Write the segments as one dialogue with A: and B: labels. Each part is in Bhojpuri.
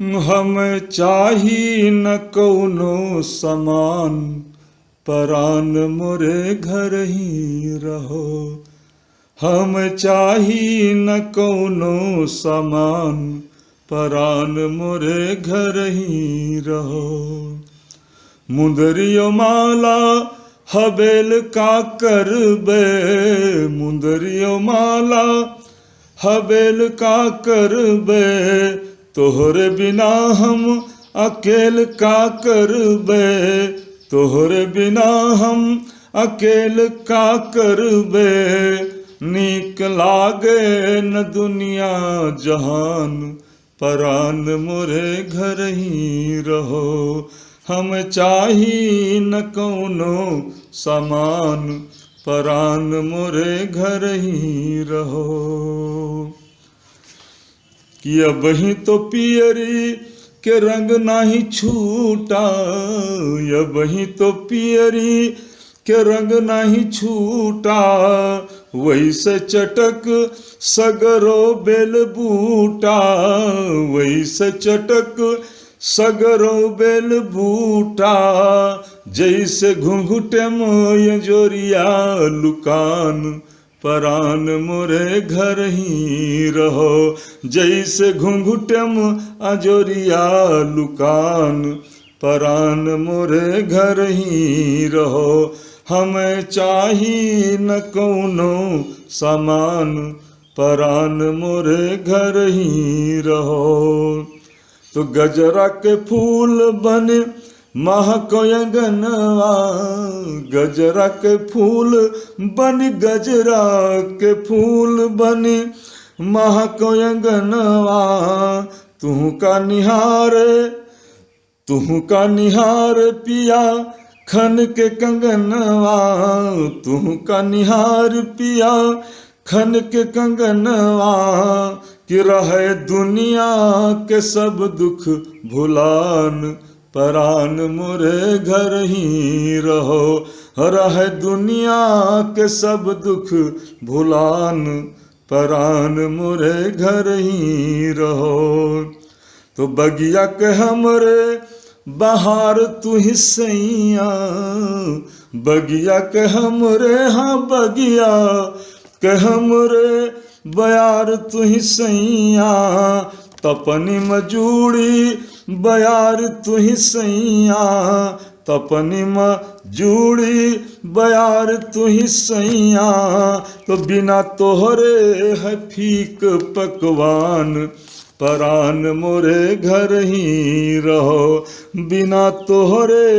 A: हम चाही न कौनो समान, परान मोरे घर ही रहो। हम चाही न कौनो समान, परान मोरे घर ही रहो। मुंदरियो माला हबेल का करबे, मुंदरियो माला हबेल का करबे, तोहरे बिना हम अकेल का करबे, तोहरे बिना हम अकेल का करबे। नीक लागे न दुनिया जहान, परान मोरे घर ही रहो। हम चाही न कौनो समान, परान मोरे घर ही रहो। कि अबही तो पियरी के रंग नाही छूटा, अबही तो पियरी के रंग नाही छूटा। वैसे चटक सगरो बेल बूटा, वैसे चटक सगरो बेल बूटा। जैसे घुंघुटे मोय जोरिया लुकान, परान मोरे घर ही रहो। जैसे घुंघुटम अजोरिया लुकान, परान मोरे घर ही रहो। हमें चाही न कौनो समान, परान मोरे घर ही रहो। तो गजरा के फूल बन महको अंगनवा, गजरा के फूल बन, गजरा के फूल बन महको अंगनवा। तू का निहार, तू का निहार पिया खन के कंगनवा, तू का निहार पिया खन के कंगनवा। कि रहे दुनिया के सब दुख भुलान, परान मोरे घर ही रहो। रहे दुनिया के सब दुख भुलान, परान मोरे घर ही रहो। तो बगिया के हमरे बहार तू ही सैया, बगिया के हमरे, हाँ बगिया के हमरे बयार तू ही सैया। तपनी मजूड़ी बयार तू ही सैया, तपनी मजूड़ी बयार तू ही सैया। तो बिना तोहरे है फीक पकवान, परान मोरे घर ही रहो। बिना तोहरे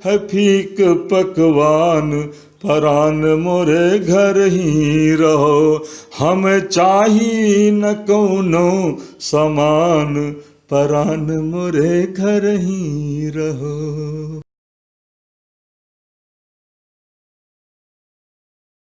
A: है फीक पकवान, परान मोरे घर ही रहो। हम चाही न कौनो समान, परान मोरे घर ही रहो।